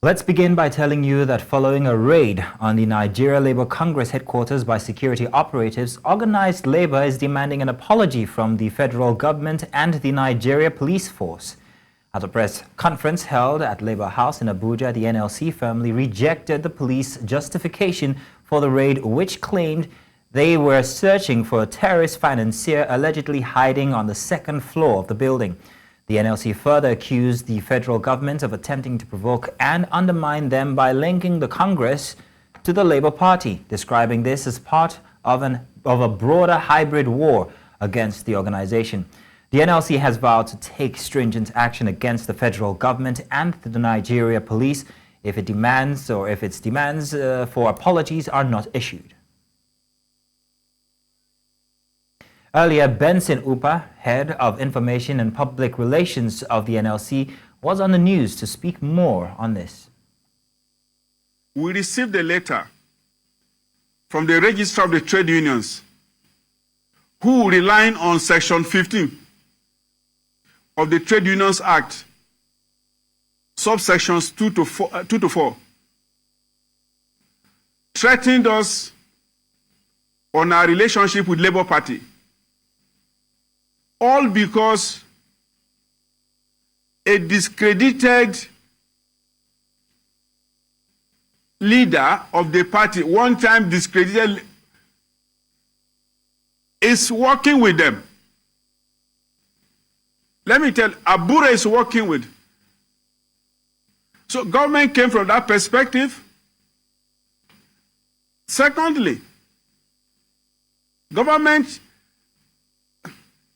Let's begin by telling you that following a raid on the Nigeria Labour Congress headquarters by security operatives, organized labour is demanding an apology from the federal government and the Nigeria police force. At a press conference held at Labour House in Abuja, the NLC firmly rejected the police justification for the raid, which claimed they were searching for a terrorist financier allegedly hiding on the second floor of the building. The NLC further accused the federal government of attempting to provoke and undermine them by linking the Congress to the Labour Party, describing this as part of a broader hybrid war against the organization. The NLC has vowed to take stringent action against the federal government and the Nigeria police if its demands for apologies are not issued. Earlier, Benson Upa, head of information and public relations of the NLC, was on the news to speak more on this. We received a letter from the Register of the Trade Unions, who, relying on Section 15 of the Trade Unions Act, subsections 2 to 4, threatened us on our relationship with Labour Party. All because a discredited leader of the party, one time discredited, is working with them. Let me tell you, Abuja is working with. So government came from that perspective. Secondly, government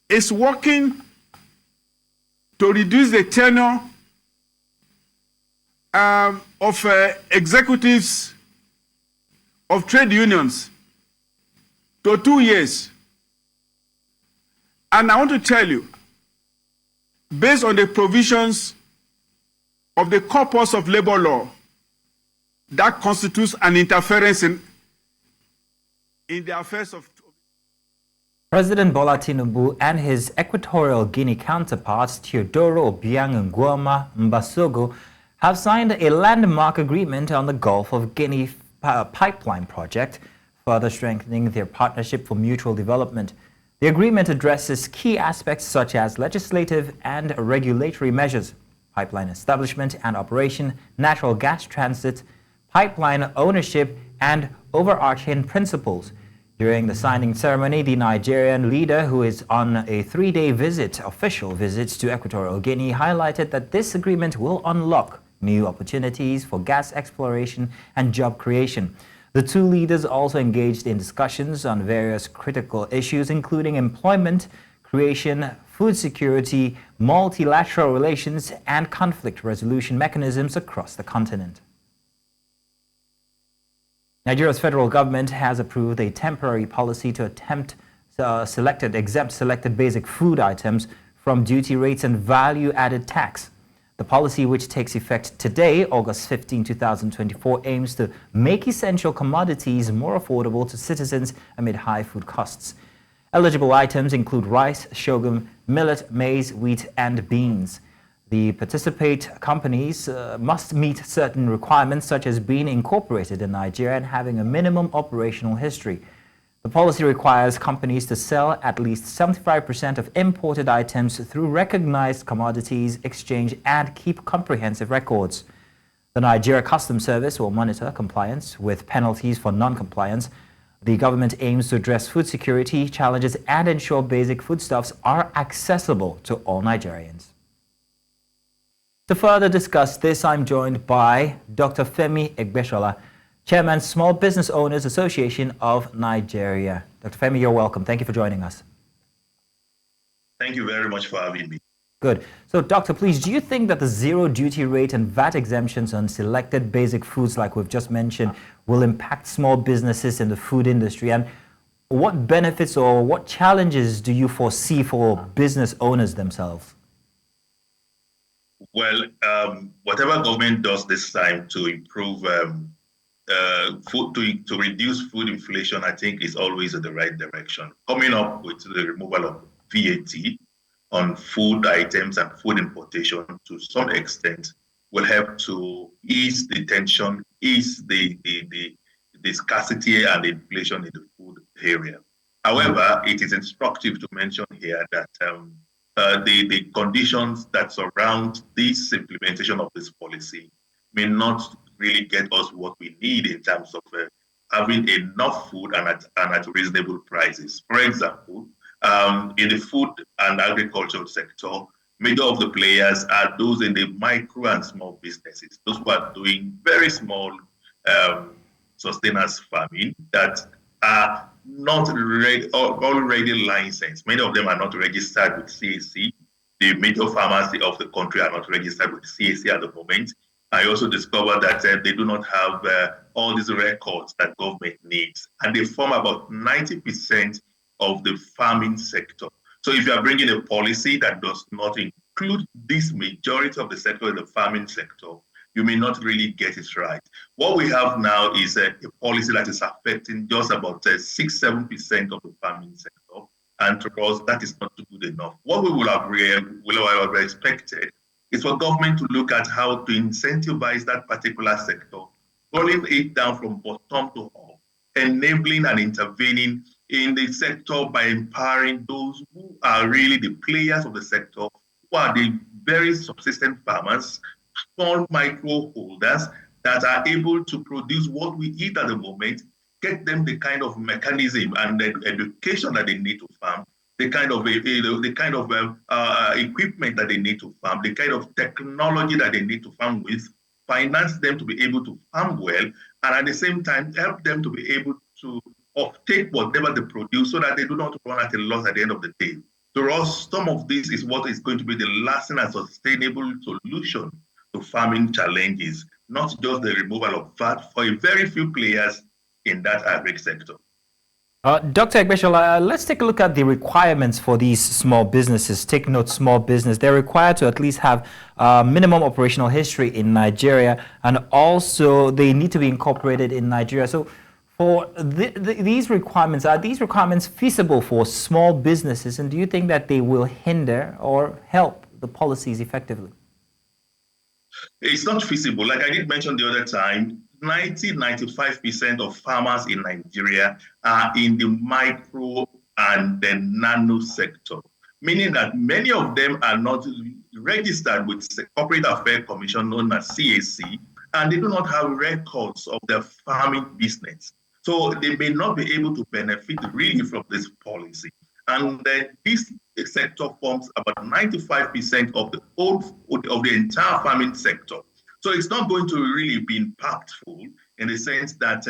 is working to reduce the tenure of executives of trade unions to 2 years. And I want to tell you, based on the provisions of the corpus of labor law, that constitutes an interference in the affairs of President Bola Tinubu and his Equatorial Guinea counterparts Teodoro Obiang Nguema Mbasogo have signed a landmark agreement on the Gulf of Guinea pipeline project, further strengthening their partnership for mutual development. The agreement addresses key aspects such as legislative and regulatory measures, pipeline establishment and operation, natural gas transit, pipeline ownership, and overarching principles. During the signing ceremony, the Nigerian leader, who is on a 3-day official visit to Equatorial Guinea, highlighted that this agreement will unlock new opportunities for gas exploration and job creation. The two leaders also engaged in discussions on various critical issues, including employment creation, food security, multilateral relations, and conflict resolution mechanisms across the continent. Nigeria's federal government has approved a temporary policy to exempt selected basic food items from duty rates and value-added tax. The policy, which takes effect today, August 15, 2024, aims to make essential commodities more affordable to citizens amid high food costs. Eligible items include rice, sorghum, millet, maize, wheat, and beans. The participant companies must meet certain requirements, such as being incorporated in Nigeria and having a minimum operational history. The policy requires companies to sell at least 75% of imported items through recognized commodities exchange and keep comprehensive records. The Nigeria Customs Service will monitor compliance with penalties for non-compliance. The government aims to address food security challenges and ensure basic foodstuffs are accessible to all Nigerians. To further discuss this, I'm joined by Dr. Femi Egbeshola, Chairman, Small Business Owners Association of Nigeria. Dr. Femi, you're welcome. Thank you for joining us. Thank you very much for having me. Good. So, Doctor, please, do you think that the zero duty rate and VAT exemptions on selected basic foods, like we've just mentioned, will impact small businesses in the food industry? And what benefits or what challenges do you foresee for business owners themselves? Well, whatever government does this time to improve food, to reduce food inflation, I think is always in the right direction. Coming up with the removal of VAT on food items and food importation to some extent will help to ease the tension, ease the scarcity and inflation in the food area. However, it is instructive to mention here that the conditions that surround this implementation of this policy may not really get us what we need in terms of having enough food and at reasonable prices. For example, in the food and agricultural sector, major of the players are those in the micro and small businesses, those who are doing very small sustenance farming that are not already licensed. Many of them are not registered with CAC. The major farmers of the country are not registered with CAC at the moment. I also discovered that they do not have all these records that government needs, and they form about 90% of the farming sector. So if you are bringing a policy that does not include this majority of the sector in the farming sector, you may not really get it right. What we have now is a policy that is affecting just about 6-7% of the farming sector, and to us, that is not good enough. What we will have expected is for government to look at how to incentivize that particular sector, rolling it down from bottom to up, enabling and intervening in the sector by empowering those who are really the players of the sector, who are the very subsistent farmers, small micro holders that are able to produce what we eat at the moment, get them the kind of mechanism and the education that they need to farm, the kind of equipment that they need to farm, the kind of technology that they need to farm with, finance them to be able to farm well, and at the same time help them to be able to uptake whatever they produce so that they do not run at a loss at the end of the day. To us, some of this is what is going to be the lasting and sustainable solution to farming challenges, not just the removal of VAT for a very few players in that agri sector. Dr. Egbeshola, let's take a look at the requirements for these small businesses. Take note, small business. They're required to at least have minimum operational history in Nigeria, and also they need to be incorporated in Nigeria. So for these requirements, are these requirements feasible for small businesses, and do you think that they will hinder or help the policies effectively? It's not feasible. Like I did mention the other time, 95% of farmers in Nigeria are in the micro and the nano sector, meaning that many of them are not registered with the Corporate Affairs Commission known as CAC, and they do not have records of their farming business. So they may not be able to benefit really from this policy. And this sector forms about 95% of the entire farming sector. So it's not going to really be impactful in the sense that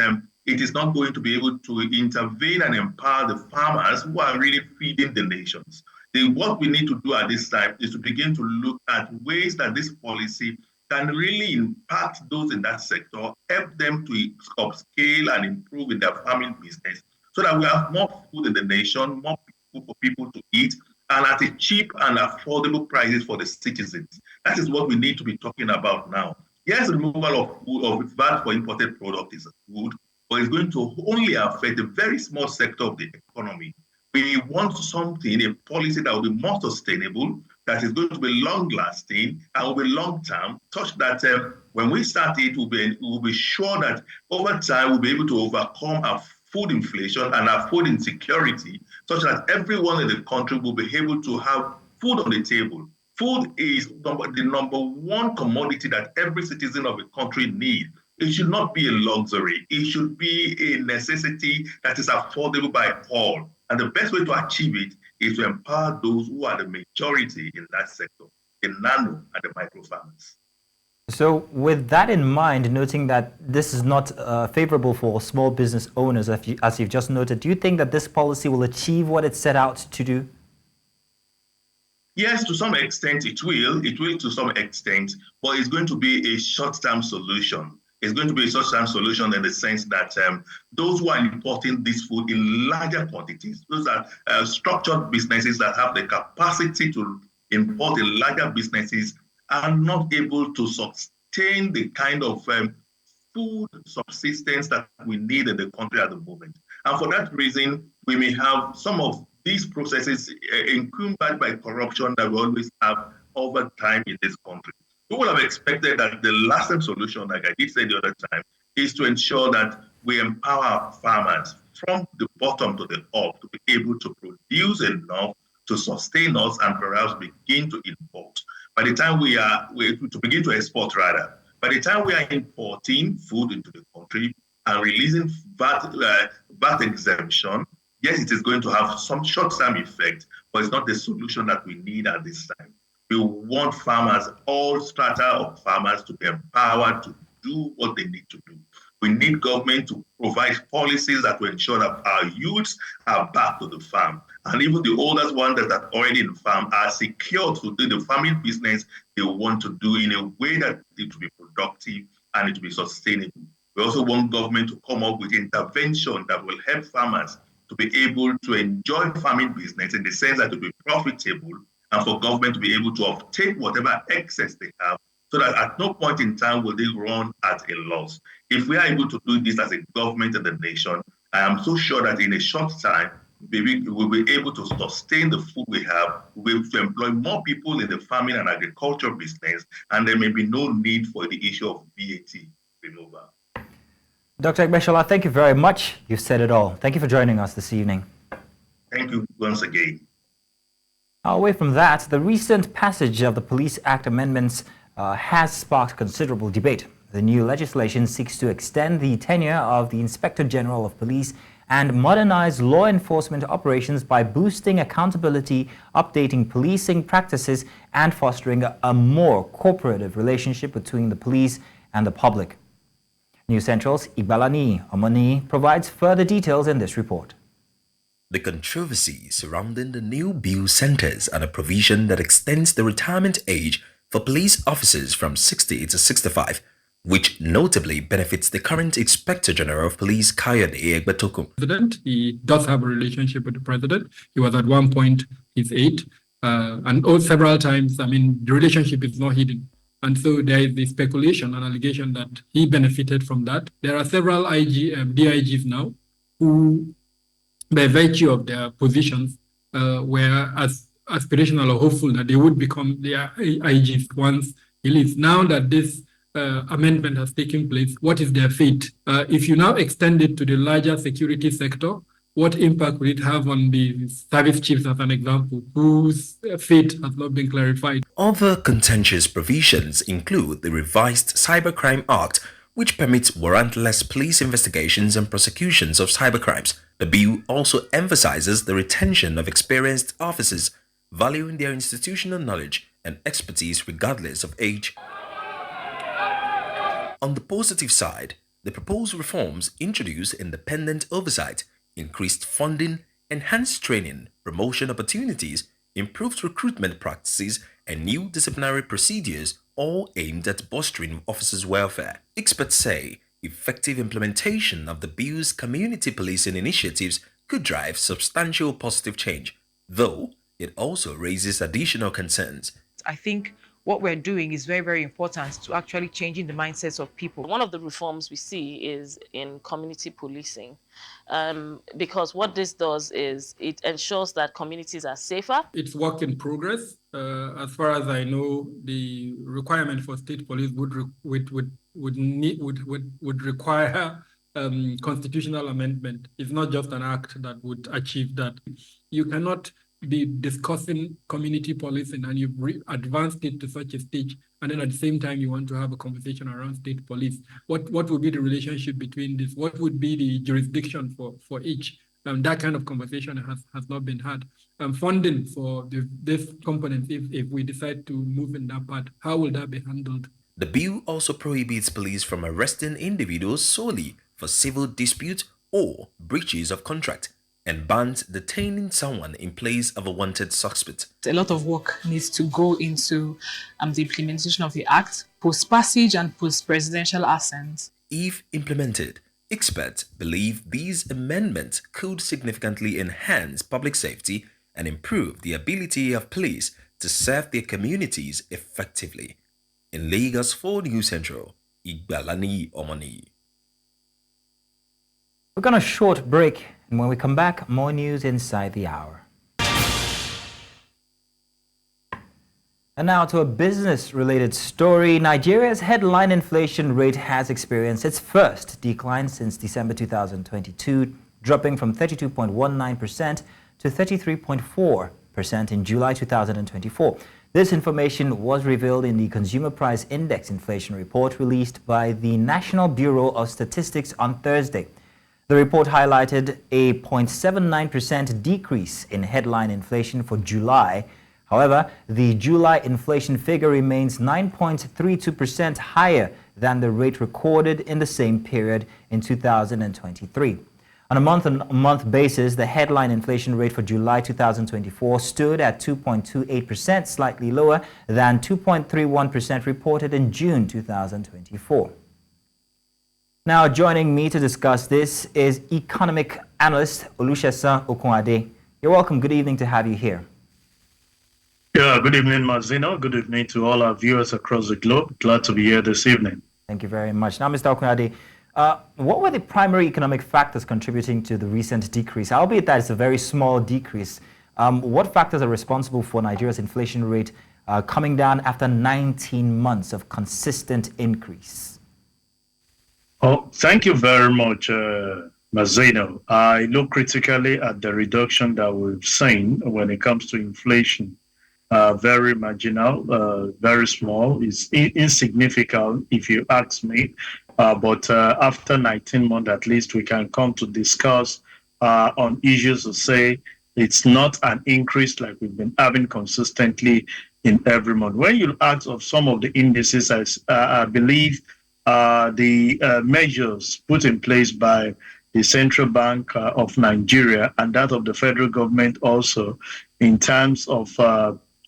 it is not going to be able to intervene and empower the farmers who are really feeding the nations. What we need to do at this time is to begin to look at ways that this policy can really impact those in that sector, help them to upscale and improve in their farming business so that we have more food in the nation, more food for people to eat, and at a cheap and affordable prices for the citizens. That is what we need to be talking about now. Yes, removal of VAT for imported products is good, but it's going to only affect a very small sector of the economy. We want something, a policy that will be more sustainable, that is going to be long-lasting and will be long-term, such that when we start it, we'll be sure that over time we'll be able to overcome our food inflation and our food insecurity, such that everyone in the country will be able to have food on the table. Food is the number one commodity that every citizen of the country needs. It should not be a luxury. It should be a necessity that is affordable by all. And the best way to achieve it is to empower those who are the majority in that sector, the nano and the micro farmers. So with that in mind, noting that this is not favorable for small business owners, as you've just noted, do you think that this policy will achieve what it set out to do? Yes, to some extent it will. It will to some extent, but it's going to be a short-term solution. It's going to be a short-term solution in the sense that those who are importing this food in larger quantities, those are structured businesses that have the capacity to import in larger businesses, are not able to sustain the kind of food subsistence that we need in the country at the moment. And for that reason, we may have some of these processes encumbered by corruption that we always have over time in this country. We would have expected that the lasting solution, like I did say the other time, is to ensure that we empower farmers from the bottom to the up to be able to produce enough to sustain us and perhaps begin to import. By the time to begin to export rather, by the time we are importing food into the country and releasing VAT exemption, yes, it is going to have some short-term effect, but it's not the solution that we need at this time. We want farmers, all strata of farmers, to be empowered to do what they need to do. We need government to provide policies that will ensure that our youths are back to the farm. And even the oldest ones that are already in the farm are secured to do the farming business they want to do in a way that it will be productive and it will be sustainable. We also want government to come up with intervention that will help farmers to be able to enjoy farming business in the sense that it will be profitable, and for government to be able to obtain whatever excess they have, so that at no point in time will they run at a loss. If we are able to do this as a government and the nation, I am so sure that in a short time, we will be able to sustain the food we have, we'll be able to employ more people in the farming and agriculture business, and there may be no need for the issue of VAT removal. Dr. Egbeshola, thank you very much. You've said it all. Thank you for joining us this evening. Thank you once again. Away from that, the recent passage of the Police Act amendments has sparked considerable debate. The new legislation seeks to extend the tenure of the Inspector General of Police and modernize law enforcement operations by boosting accountability, updating policing practices, and fostering a more cooperative relationship between the police and the public. News Central's Igbalani Omoni provides further details in this report. The controversy surrounding the new bill centers on a provision that extends the retirement age for police officers from 60 to 65, which notably benefits the current Inspector General of Police, Kayode Egbetokun. President, he does have a relationship with the president. He was at one point his aide, and several times, the relationship is not hidden. And so there is the speculation and allegation that he benefited from that. There are several DIGs now who, by virtue of their positions, were as aspirational or hopeful that they would become their IGs once he leaves. Now that this amendment has taken place, what is their fate? If you now extend it to the larger security sector, what impact will it have on the service chiefs, as an example, whose fate has not been clarified? Other contentious provisions include the revised Cybercrime Act, which permits warrantless police investigations and prosecutions of cybercrimes. The bill also emphasizes the retention of experienced officers, valuing their institutional knowledge and expertise regardless of age. On the positive side, the proposed reforms introduce independent oversight, increased funding, enhanced training, promotion opportunities, improved recruitment practices, and new disciplinary procedures, all aimed at bolstering officers' welfare. Experts say effective implementation of the bill's community policing initiatives could drive substantial positive change, though it also raises additional concerns. I think what we're doing is very, very important to actually changing the mindsets of people. One of the reforms we see is in community policing, because what this does is it ensures that communities are safer. It's work in progress. As far as I know, the requirement for state police would require constitutional amendment. It's not just an act that would achieve that. You cannot be discussing community policing and you've advanced it to such a stage, and then at the same time you want to have a conversation around state police. What would be the relationship between this? What would be the jurisdiction for each? That kind of conversation has not been had. Funding for this component, if we decide to move in that part, how will that be handled? The bill also prohibits police from arresting individuals solely for civil dispute or breaches of contract, and bans detaining someone in place of a wanted suspect. A lot of work needs to go into the implementation of the Act, post-passage and post-presidential assent. If implemented, experts believe these amendments could significantly enhance public safety and improve the ability of police to serve their communities effectively. In Lagos for News Central, Igbalani Omoni. We're going to short break, and when we come back, more news inside the hour. And now to a business-related story. Nigeria's headline inflation rate has experienced its first decline since December 2022, dropping from 32.19% to 33.4% in July 2024. This information was revealed in the Consumer Price Index inflation report released by the National Bureau of Statistics on Thursday. The report highlighted a 0.79% decrease in headline inflation for July. However, the July inflation figure remains 9.32% higher than the rate recorded in the same period in 2023. On a month-on-month basis, the headline inflation rate for July 2024 stood at 2.28%, slightly lower than 2.31% reported in June 2024. Now, joining me to discuss this is economic analyst Olusegun Okunade. You're welcome. Good evening to have you here. Yeah, good evening, Mazino. Good evening to all our viewers across the globe. Glad to be here this evening. Thank you very much. Now, Mr. Okunade, what were the primary economic factors contributing to the recent decrease? Albeit that it's a very small decrease, what factors are responsible for Nigeria's inflation rate coming down after 19 months of consistent increase? Oh, thank you very much, Mazino. I look critically at the reduction that we've seen when it comes to inflation. Very marginal, very small. It's insignificant if you ask me. But after 19 months, at least, we can come to discuss on issues to say it's not an increase like we've been having consistently in every month. When you ask of some of the indices, I believe the measures put in place by the Central Bank of Nigeria and that of the federal government also in terms of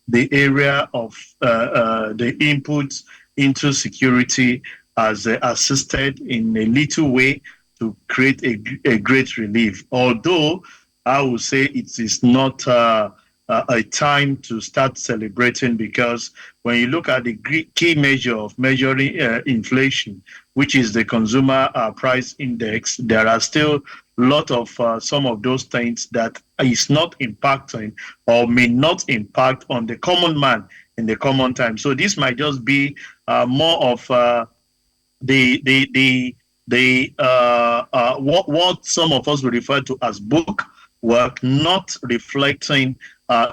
the area of the inputs into security has assisted in a little way to create a great relief. Although I would say it is not a time to start celebrating, because when you look at the key measure of measuring inflation, which is the consumer price index, there are still a lot of some of those things that is not impacting or may not impact on the common man in the common time. So this might just be more of what some of us would refer to as book work, not reflecting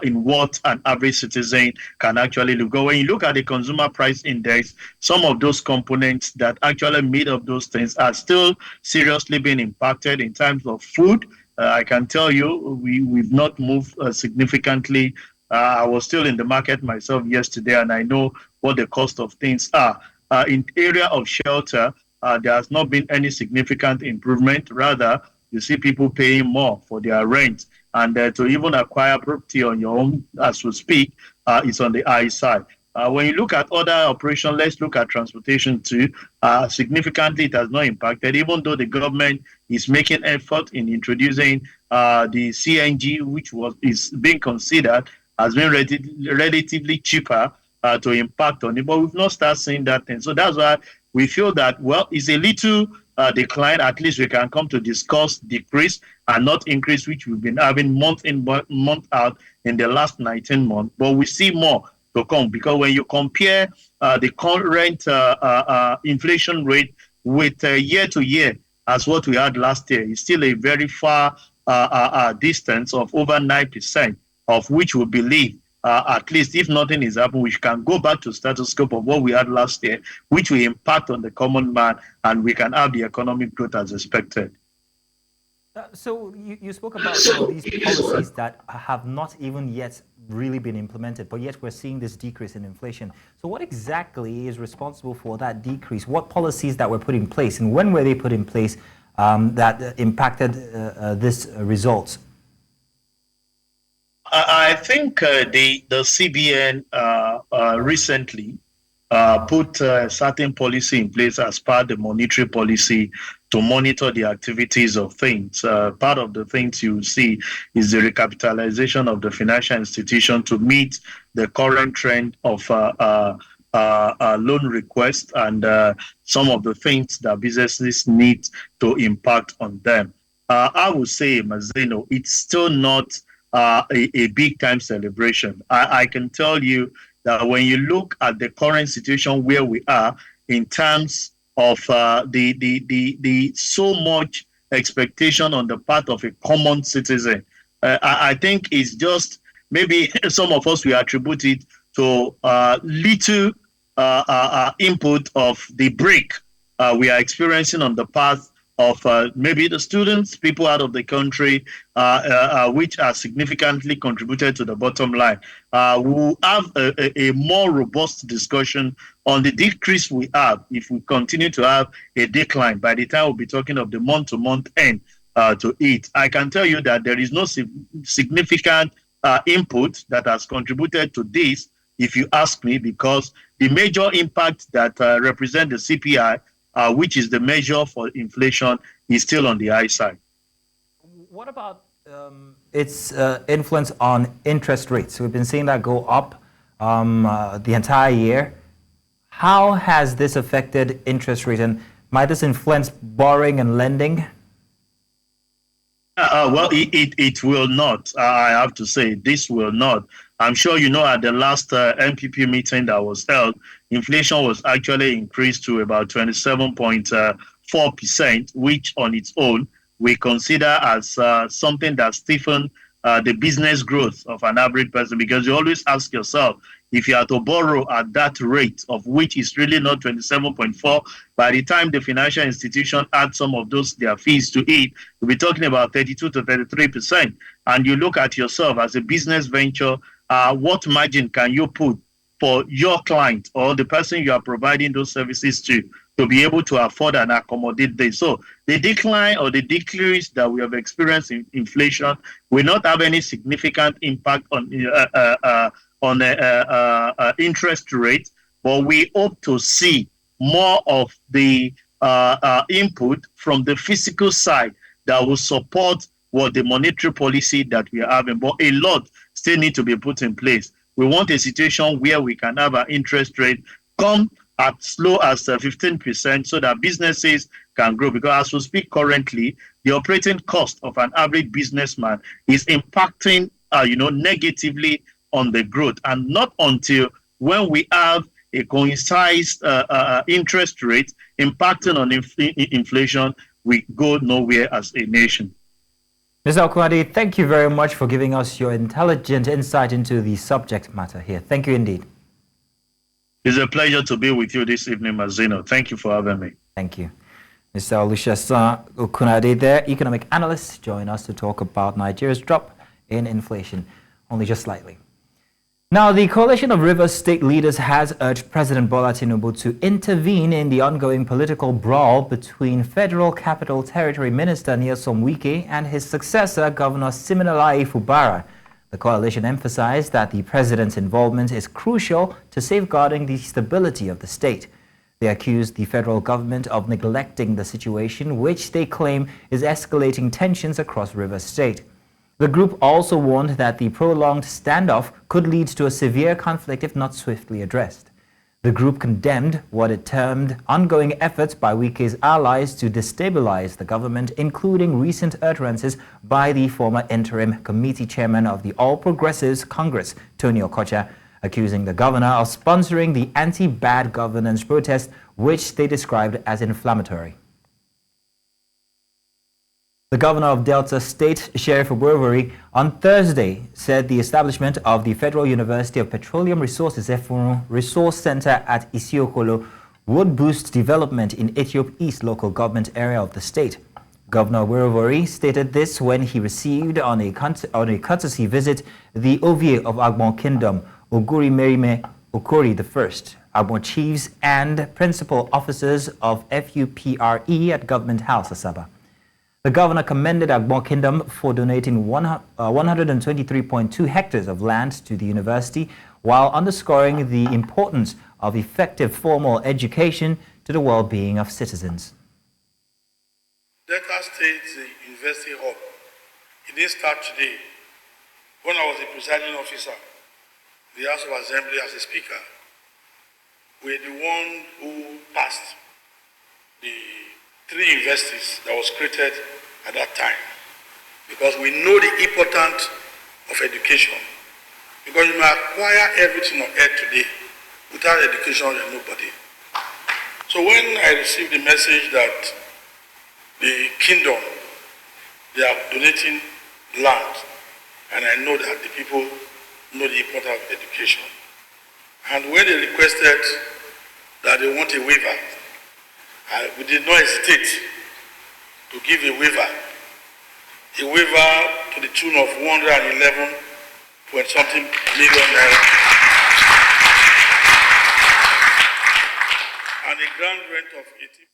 in what an average citizen can actually look. When you look at the consumer price index, some of those components that actually made up those things are still seriously being impacted. In terms of food, I can tell you we've not moved significantly. I was still in the market myself yesterday, and I know what the cost of things are. In area of shelter, there has not been any significant improvement. Rather, you see people paying more for their rent, and to even acquire property on your own, as we speak, is on the high side. When you look at other operations, let's look at transportation too. Significantly, it has not impacted, even though the government is making effort in introducing the CNG, which is being considered as being relatively cheaper to impact on it. But we've not started seeing that thing. So that's why we feel that, well, it's a little decline. At least we can come to discuss decrease and not increase, which we've been having month in, month out in the last 19 months. But we see more to come, because when you compare the current inflation rate with year to year as what we had last year, it's still a very far distance of over 9%, of which we believe at least if nothing is happening, we can go back to status quo of what we had last year, which will impact on the common man, and we can have the economic growth as expected. So you spoke about some of these policies that have not even yet really been implemented, but yet we're seeing this decrease in inflation. So what exactly is responsible for that decrease? What policies that were put in place, and when were they put in place that impacted this result? I think the CBN recently put certain policy in place as part of the monetary policy to monitor the activities of things. Part of the things you see is the recapitalization of the financial institution to meet the current trend of loan requests and some of the things that businesses need to impact on them. I would say, Mazino, it's still not a big time celebration. I can tell you that when you look at the current situation where we are in terms of the so much expectation on the part of a common citizen, I think it's just maybe some of us will attribute it to little input of the break we are experiencing on the path of maybe the students, people out of the country, which are significantly contributed to the bottom line. We will have a more robust discussion on the decrease we have if we continue to have a decline. By the time we'll be talking of the month-to-month end to it, I can tell you that there is no significant input that has contributed to this, if you ask me, because the major impact that represent the CPI, which is the measure for inflation, is still on the high side. What about its influence on interest rates? We've been seeing that go up the entire year. How has this affected interest rates, and might this influence borrowing and lending? Well, it will not. I have to say, this will not. I'm sure you know at the last MPP meeting that was held, inflation was actually increased to about 27.4%, which on its own we consider as something that stiffens the business growth of an average person, because you always ask yourself, if you are to borrow at that rate, of which is really not 27.4, by the time the financial institution add some of those their fees to it, we'll be talking about 32 to 33%. And you look at yourself as a business venture, what margin can you put for your client or the person you are providing those services to be able to afford and accommodate this? So the decline or the decrease that we have experienced in inflation will not have any significant impact on interest rate, but we hope to see more of the input from the fiscal side that will support what the monetary policy that we are having. But a lot still need to be put in place. We want a situation where we can have an interest rate come as low as 15% so that businesses can grow. Because as we speak currently, the operating cost of an average businessman is impacting negatively on the growth, and not until when we have a coincided interest rate impacting on inflation, we go nowhere as a nation. Mr. Okunade, thank you very much for giving us your intelligent insight into the subject matter here. Thank you indeed. It's a pleasure to be with you this evening, Mazino. Thank you for having me. Thank you. Mr. Olusegun Okunade there, economic analyst, join us to talk about Nigeria's drop in inflation, only just slightly. Now, the coalition of Rivers State leaders has urged President Bola Tinubu to intervene in the ongoing political brawl between Federal Capital Territory Minister Nyesom Wike and his successor, Governor Siminalayi Fubara. The coalition emphasized that the president's involvement is crucial to safeguarding the stability of the state. They accused the federal government of neglecting the situation, which they claim is escalating tensions across Rivers State. The group also warned that the prolonged standoff could lead to a severe conflict if not swiftly addressed. The group condemned what it termed ongoing efforts by Wike's allies to destabilize the government, including recent utterances by the former interim committee chairman of the All Progressives Congress, Tony Okocha, accusing the governor of sponsoring the anti-bad governance protest, which they described as inflammatory. The governor of Delta State, Sheriff Obuewori, on Thursday said the establishment of the Federal University of Petroleum Resources Efurun Resource Center at Isiokolo would boost development in Ethiope East local government area of the state. Governor Obuewori stated this when he received on a courtesy visit the Ovie of Agbon Kingdom, Oguri Merime Okori I, Agbon chiefs and principal officers of FUPRE at Government House, Asaba. The governor commended Agbon Kingdom for donating 123.2 hectares of land to the university, while underscoring the importance of effective formal education to the well-being of citizens. Delta State University Hub. It didn't start today. When I was the presiding officer, the House of Assembly as a speaker, we're the one who passed the 3 universities that was created at that time, because we know the importance of education Because you may acquire everything on earth today. Without education, you're nobody. So when I received the message that the kingdom, they are donating land, and I know that the people know the importance of education. And when they requested that they want a waiver, we did not hesitate to give a waiver to the tune of 111 point something million naira, and a ground rent of 80.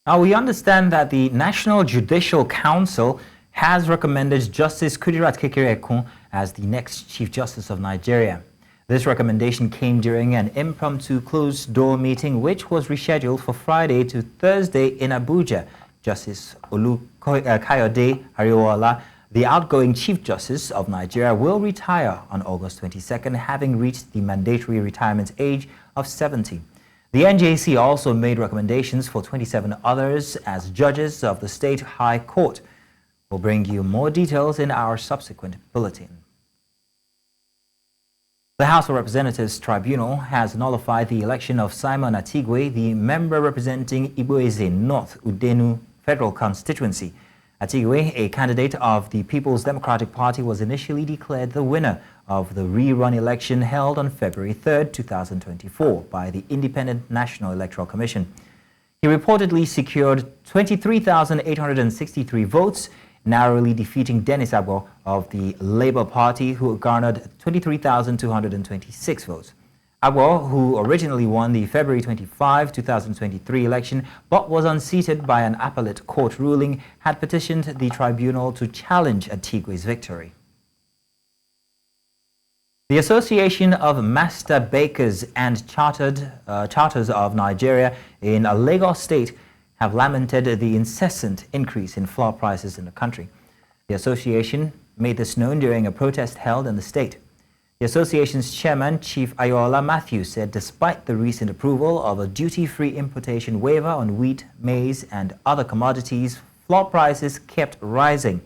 Now, we understand that the National Judicial Council has recommended Justice Kudirat Kekereekun as the next Chief Justice of Nigeria. This recommendation came during an impromptu closed-door meeting which was rescheduled for Friday to Thursday in Abuja. Justice Kayode Ariwola, the outgoing Chief Justice of Nigeria, will retire on August 22nd, having reached the mandatory retirement age of 70. The NJC also made recommendations for 27 others as judges of the State High Court. We'll bring you more details in our subsequent bulletin. The House of Representatives Tribunal has nullified the election of Simon Atigwe, the member representing Igboeze North Udenu Federal Constituency. Atigwe, a candidate of the People's Democratic Party, was initially declared the winner of the rerun election held on February 3, 2024 by the Independent National Electoral Commission. He reportedly secured 23,863 votes, narrowly defeating Dennis Agbo of the Labour Party, who garnered 23,226 votes. Agbo, who originally won the February 25, 2023 election but was unseated by an appellate court ruling, had petitioned the tribunal to challenge Atigwe's victory. The Association of Master Bakers and Charters of Nigeria in Lagos State have lamented the incessant increase in flour prices in the country. The association made this known during a protest held in the state. The association's chairman, Chief Ayola Matthew, said despite the recent approval of a duty-free importation waiver on wheat, maize, and other commodities, flour prices kept rising.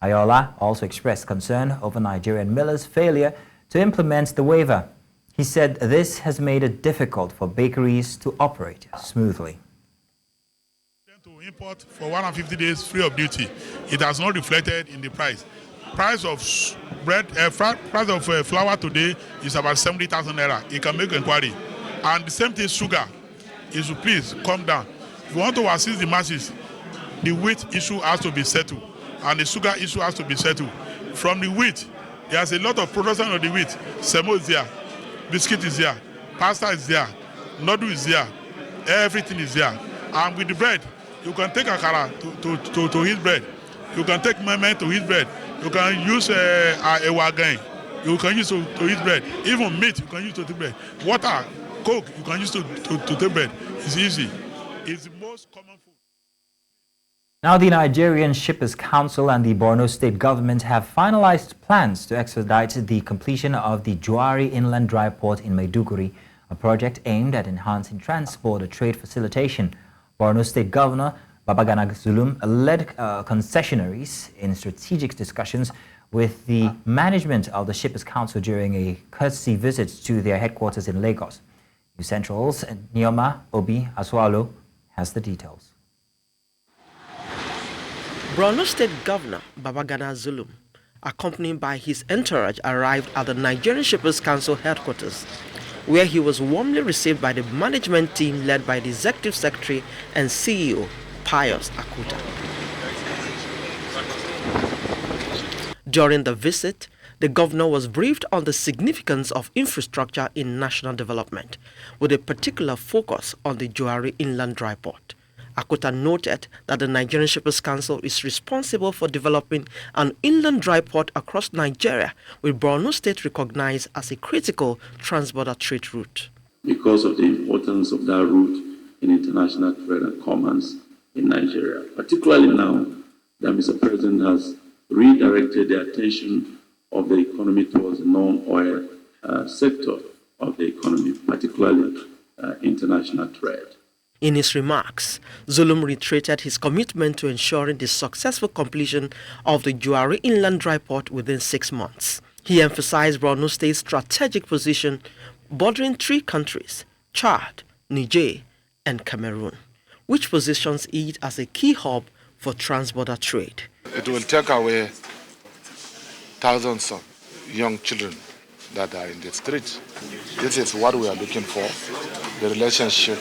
Ayola also expressed concern over Nigerian millers' failure to implement the waiver. He said this has made it difficult for bakeries to operate smoothly. To import for 150 days free of duty, it has not reflected in the price. Price of bread, price of flour today is about 70,000 naira. You can make inquiry. And the same thing, sugar, is to please come down. If you want to assist the masses, the wheat issue has to be settled, and the sugar issue has to be settled. From the wheat, there's a lot of production of the wheat. Semo is there, biscuit is there, pasta is there, noodle is there, everything is there. And with the bread, you can take akara to his bread. You can take meme to his bread. You can use a wagon. You can use to his bread. Even meat, you can use to take bread. Water, Coke, you can use to take bread. It's easy. It's the most common food. Now, the Nigerian Shippers Council and the Borno State government have finalized plans to expedite the completion of the Juari Inland Dry Port in Maiduguri, a project aimed at enhancing transport and trade facilitation. Borno State Governor Babagana Zulum led concessionaries in strategic discussions with the management of the Shippers Council during a courtesy visit to their headquarters in Lagos. News Central's Nioma Obi Aswalo has the details. Borno State Governor Babagana Zulum, accompanied by his entourage, arrived at the Nigerian Shippers Council headquarters, where he was warmly received by the management team led by the Executive Secretary and CEO, Pius Akuta. During the visit, the governor was briefed on the significance of infrastructure in national development, with a particular focus on the Juari Inland Dry Port. Akuta noted that the Nigerian Shippers Council is responsible for developing an inland dry port across Nigeria, with Borno State recognized as a critical transborder trade route. Because of the importance of that route in international trade and commerce in Nigeria, particularly now that Mr. President has redirected the attention of the economy towards the non-oil sector of the economy, particularly international trade. In his remarks, Zulum reiterated his commitment to ensuring the successful completion of the Juari Inland Dry Port within 6 months. He emphasized Borno State's strategic position bordering 3 countries, Chad, Niger, and Cameroon, which positions it as a key hub for transborder trade. It will take away thousands of young children that are in the streets. This is what we are looking for. The relationship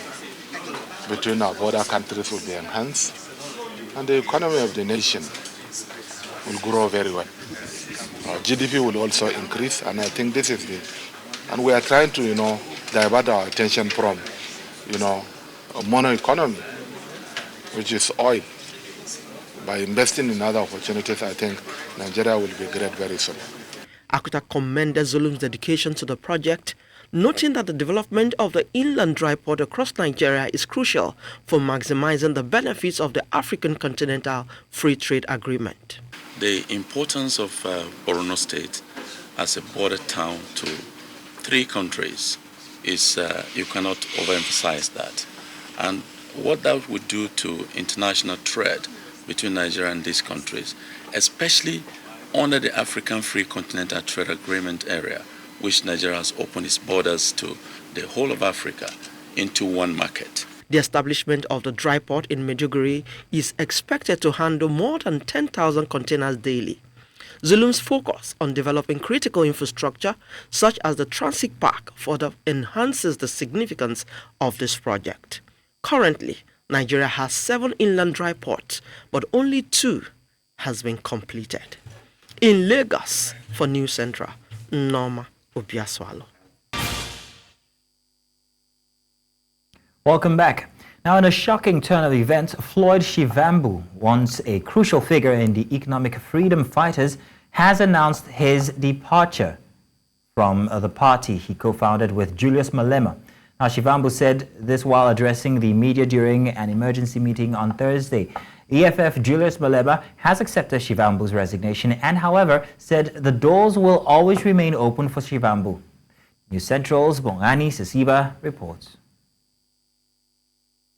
between our border countries will be enhanced, and the economy of the nation will grow very well. Our GDP will also increase, and I think this is the, and we are trying to, divert our attention from, a mono economy, which is oil. By investing in other opportunities, I think Nigeria will be great very soon. Akuta commended Zulum's dedication to the project, noting that the development of the inland dry port across Nigeria is crucial for maximizing the benefits of the African Continental Free Trade Agreement. The importance of Borno State as a border town to 3 countries is, you cannot overemphasize that. And what that would do to international trade between Nigeria and these countries, especially under the African Free Continental Trade Agreement area, which Nigeria has opened its borders to the whole of Africa into one market. The establishment of the dry port in Maiduguri is expected to handle more than 10,000 containers daily. Zulum's focus on developing critical infrastructure, such as the transit park, further enhances the significance of this project. Currently, Nigeria has 7 inland dry ports, but only 2 has been completed. In Lagos, for News Central, Norma Obiaswalo. Welcome back. Now, in a shocking turn of events, Floyd Shivambu, once a crucial figure in the economic freedom fighters, has announced his departure from the party he co-founded with Julius Malema. Now, Shivambu said this while addressing the media during an emergency meeting on Thursday. EFF Julius Malema has accepted Shivambu's resignation and, however, said the doors will always remain open for Shivambu. News Central's Bongani Sesiba reports.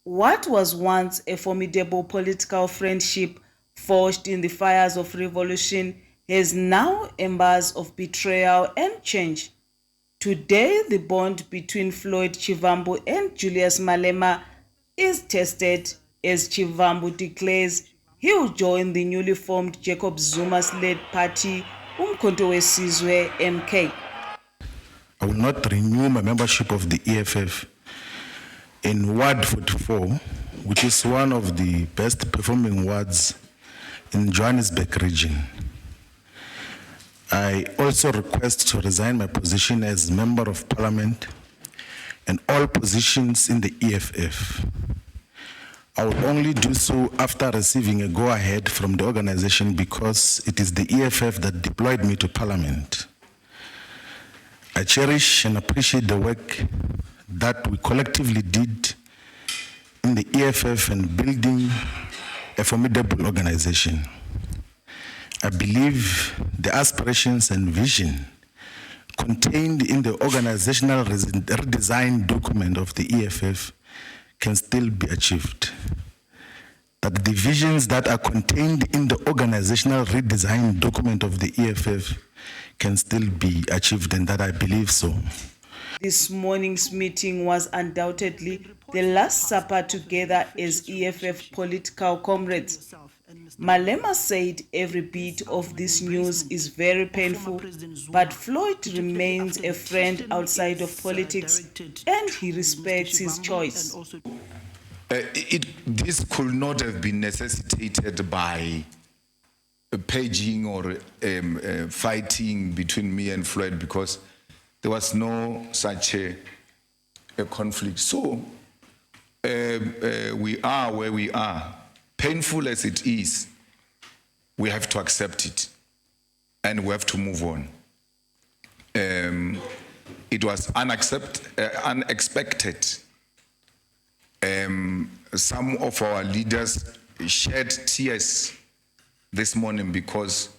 What was once a formidable political friendship forged in the fires of revolution has now embers of betrayal and change. Today, the bond between Floyd Shivambu and Julius Malema is tested as Shivambu declares he will join the newly formed Jacob Zuma's-led party, Umkhonto weSizwe MK. I will not renew my membership of the EFF in Ward 44, which is one of the best performing wards in Johannesburg region. I also request to resign my position as Member of Parliament and all positions in the EFF. I will only do so after receiving a go-ahead from the organization because it is the EFF that deployed me to Parliament. I cherish and appreciate the work that we collectively did in the EFF and building a formidable organization. I believe the aspirations and vision contained in the organizational redesign document of the EFF can still be achieved. That the visions that are contained in the organizational redesign document of the EFF can still be achieved, and that I believe so. This morning's meeting was undoubtedly the last supper together as EFF political comrades. Malema said every bit of this news is very painful, but Floyd remains a friend outside of politics and he respects his choice. This could not have been necessitated by paging or fighting between me and Floyd because there was no such a conflict. So we are where we are. Painful as it is, we have to accept it and we have to move on. It was unexpected. Some of our leaders shed tears this morning because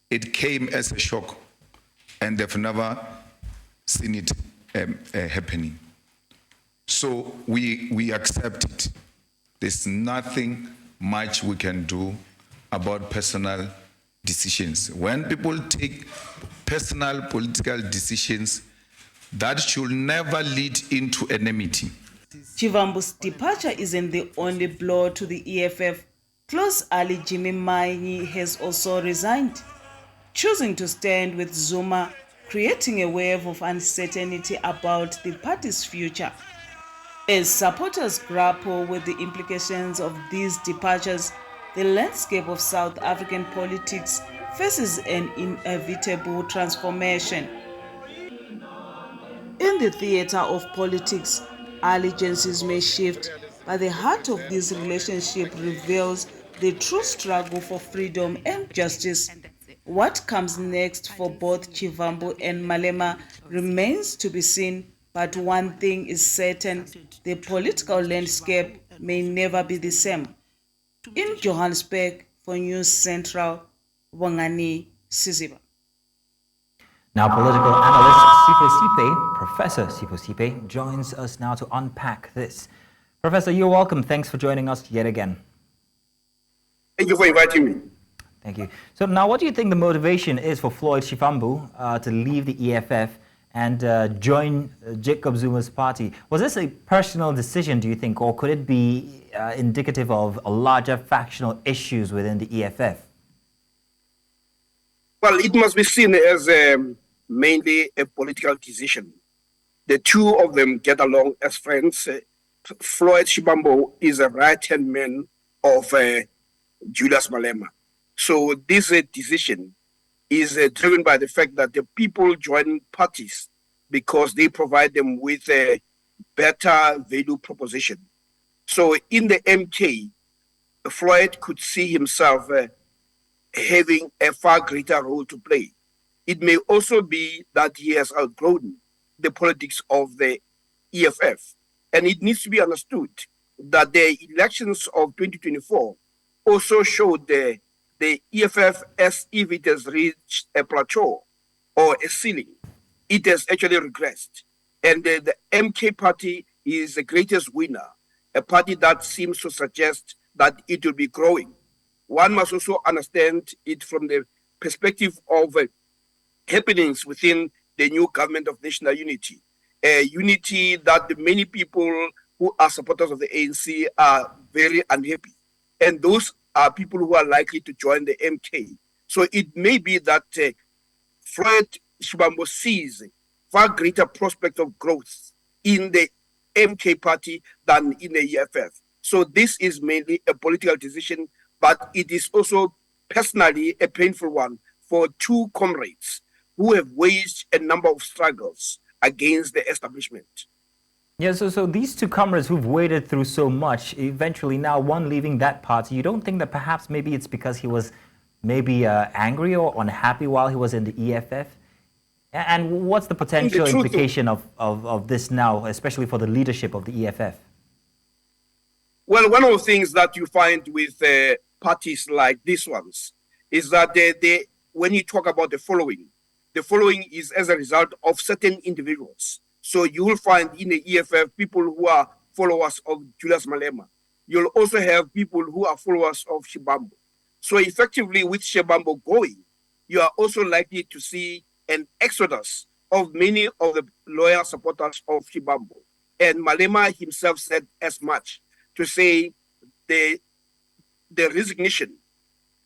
it came as a shock and they've never seen it happening. So we accept it. There's nothing much we can do about personal decisions. When people take personal political decisions that should never lead into enmity. Shivambu's departure isn't the only blow to the EFF. Close ally Jimmy Mainyi has also resigned, choosing to stand with Zuma, creating a wave of uncertainty about the party's future. As supporters grapple with the implications of these departures, the landscape of South African politics faces an inevitable transformation. In the theater of politics, allegiances may shift, but the heart of this relationship reveals the true struggle for freedom and justice. What comes next for both Shivambu and Malema remains to be seen, but one thing is certain: the political landscape may never be the same. In Johannesburg, for News Central, Wangani Siziba. Now, political analyst Sipho Sipe, Professor Sipho Sipe, joins us now to unpack this. Professor, you're welcome. Thanks for joining us yet again. Thank you for inviting me. Thank you. So now, what do you think the motivation is for Floyd Shivambu to leave the EFF and join Jacob Zuma's party? Was this a personal decision, do you think, or could it be indicative of larger factional issues within the EFF? Well, it must be seen as mainly a political decision. The two of them get along as friends. Floyd Shivambu is a right-hand man of Julius Malema. So this decision is driven by the fact that the people join parties because they provide them with a better value proposition. So in the MK, Floyd could see himself having a far greater role to play. It may also be that he has outgrown the politics of the EFF. And it needs to be understood that the elections of 2024 also showed the EFF as if it has reached a plateau or a ceiling. It has actually regressed. And the MK party is the greatest winner, a party that seems to suggest that it will be growing. One must also understand it from the perspective of happenings within the new government of national unity, a unity that many people who are supporters of the ANC are very unhappy. And those are people who are likely to join the MK. So it may be that Floyd Shivambu sees far greater prospect of growth in the MK party than in the EFF. So this is mainly a political decision, but it is also personally a painful one for two comrades who have waged a number of struggles against the establishment. Yeah, so these two comrades who've waded through so much, eventually now one leaving that party, you don't think that perhaps maybe it's because he was maybe angry or unhappy while he was in the EFF? And what's the potential implication of this now, especially for the leadership of the EFF? Well, one of the things that you find with parties like these ones is that when you talk about the following is as a result of certain individuals. So you will find in the EFF people who are followers of Julius Malema. You'll also have people who are followers of Shivambu. So effectively with Shivambu going, you are also likely to see an exodus of many of the loyal supporters of Shivambu. And Malema himself said as much, to say the resignation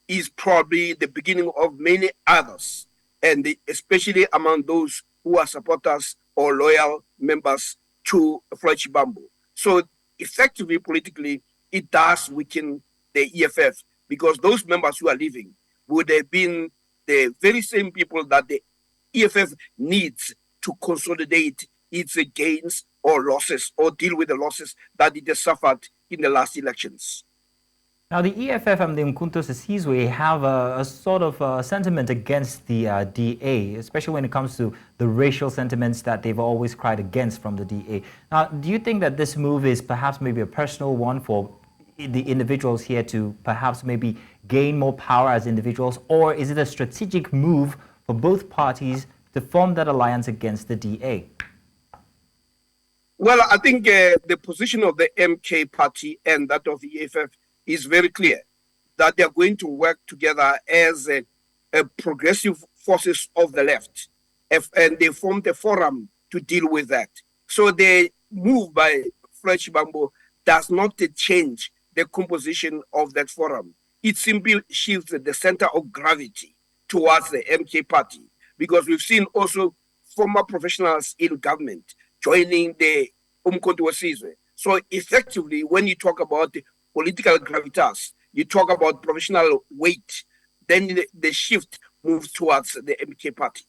is probably the beginning of many others, and especially among those who are supporters or loyal members to Floyd Shivambu. So effectively, politically, it does weaken the EFF because those members who are leaving would have been the very same people that the EFF needs to consolidate its gains or losses or deal with the losses that it has suffered in the last elections. Now, the EFF and the Umkhonto Sizwe have a sort of sentiment against the DA, especially when it comes to the racial sentiments that they've always cried against from the DA. Now, do you think that this move is perhaps maybe a personal one for the individuals here to perhaps maybe gain more power as individuals, or is it a strategic move for both parties to form that alliance against the DA? Well, I think the position of the MK party and that of the EFF is very clear, that they are going to work together as a progressive forces of the left, and they formed a forum to deal with that. So the move by Floyd Shivambu does not change the composition of that forum. It simply shifts the center of gravity towards the MK party, because we've seen also former professionals in government joining the Umkhonto weSizwe. So effectively, when you talk about political gravitas, you talk about professional weight, then the shift moves towards the MK party.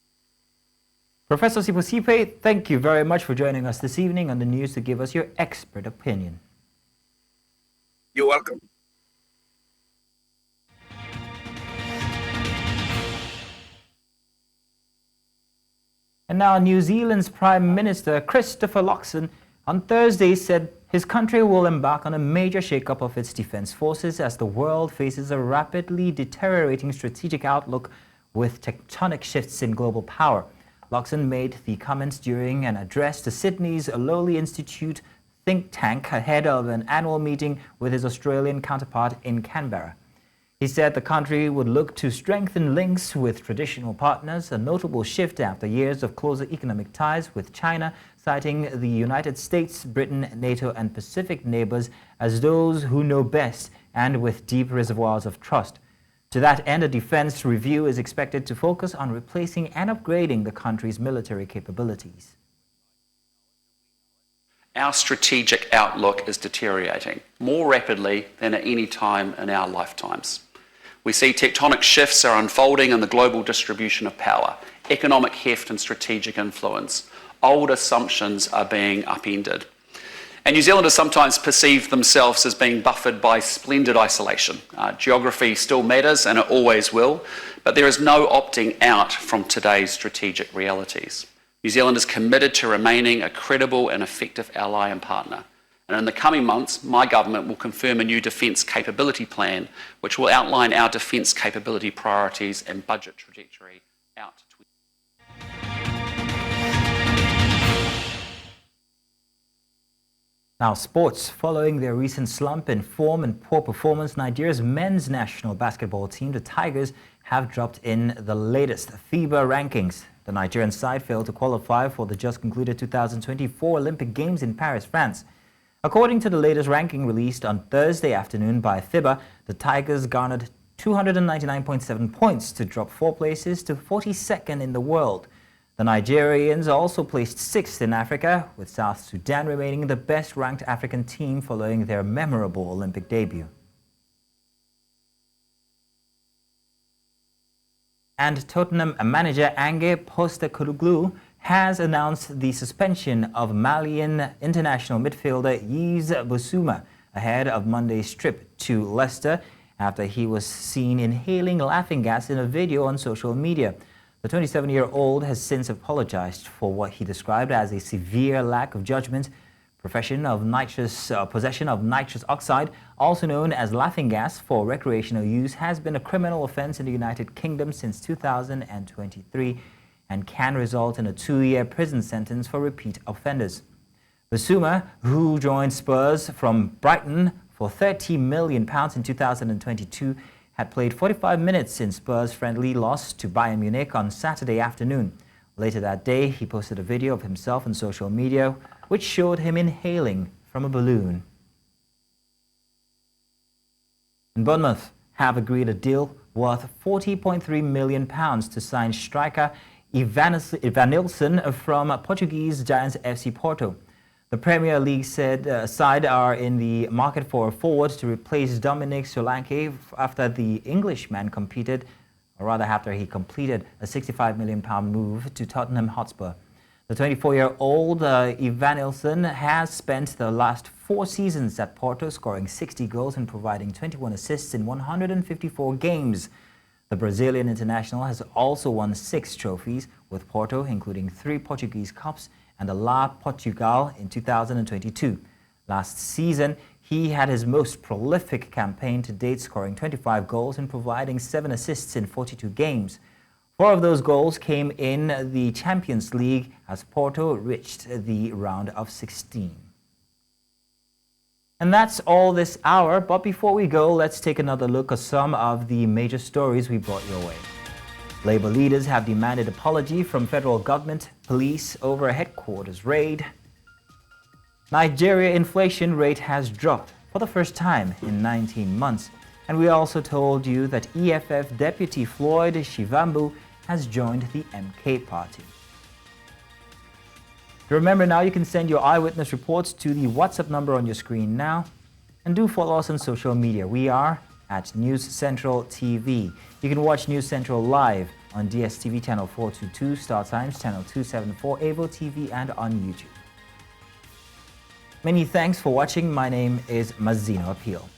Professor Siposipe, thank you very much for joining us this evening on the news to give us your expert opinion. You're welcome. And now New Zealand's Prime Minister Christopher Luxon on Thursday said his country will embark on a major shake-up of its defense forces as the world faces a rapidly deteriorating strategic outlook with tectonic shifts in global power. Luxon made the comments during an address to Sydney's Lowly Institute think tank ahead of an annual meeting with his Australian counterpart in Canberra. He said the country would look to strengthen links with traditional partners, a notable shift after years of closer economic ties with China, citing the United States, Britain, NATO and Pacific neighbors as those who know best and with deep reservoirs of trust. To that end, a defense review is expected to focus on replacing and upgrading the country's military capabilities. Our strategic outlook is deteriorating more rapidly than at any time in our lifetimes. We see tectonic shifts are unfolding in the global distribution of power, economic heft and strategic influence. Old assumptions are being upended. And New Zealanders sometimes perceive themselves as being buffered by splendid isolation. Geography still matters and it always will, but there is no opting out from today's strategic realities. New Zealand is committed to remaining a credible and effective ally and partner. And in the coming months, my government will confirm a new defence capability plan, which will outline our defence capability priorities and budget trajectory out to 2020. Now, sports. Following their recent slump in form and poor performance, Nigeria's men's national basketball team, the Tigers, have dropped in the latest FIBA rankings. The Nigerian side failed to qualify for the just concluded 2024 Olympic Games in Paris, France. According to the latest ranking released on Thursday afternoon by FIBA, the Tigers garnered 299.7 points to drop 4 places to 42nd in the world. The Nigerians also placed 6th in Africa, with South Sudan remaining the best-ranked African team following their memorable Olympic debut. And Tottenham manager Ange Postecoglou has announced the suspension of Malian international midfielder Yves Bissouma ahead of Monday's trip to Leicester after he was seen inhaling laughing gas in a video on social media. The 27-year-old has since apologized for what he described as a severe lack of judgment. Possession of nitrous oxide, also known as laughing gas for recreational use, has been a criminal offense in the United Kingdom since 2023 and can result in a 2-year prison sentence for repeat offenders. Bissouma, who joined Spurs from Brighton for £30 million in 2022, had played 45 minutes in Spurs' friendly loss to Bayern Munich on Saturday afternoon. Later that day, he posted a video of himself on social media, which showed him inhaling from a balloon. And Bournemouth have agreed a deal worth £40.3 million to sign striker Evanilson from Portuguese giants FC Porto. The Premier League side are in the market for a forward to replace Dominic Solanke after the Englishman completed a £65 million move to Tottenham Hotspur. The 24-year-old Evanilson has spent the last 4 seasons at Porto, scoring 60 goals and providing 21 assists in 154 games. The Brazilian international has also won 6 trophies with Porto, including 3 Portuguese Cups and the La Portugal in 2022. Last season, he had his most prolific campaign to date, scoring 25 goals and providing 7 assists in 42 games. 4 of those goals came in the Champions League as Porto reached the round of 16. And that's all this hour, but before we go, let's take another look at some of the major stories we brought your way. Labor leaders have demanded apology from federal government, police over a headquarters raid. Nigeria inflation rate has dropped for the first time in 19 months. And we also told you that EFF Deputy Floyd Shivambu has joined the MK party. Remember now, you can send your eyewitness reports to the WhatsApp number on your screen now. And do follow us on social media. We are at News Central TV. You can watch News Central live on DSTV channel 422, Star Times channel 274, Avo TV, and on YouTube. Many thanks for watching. My name is Mazino Appeal.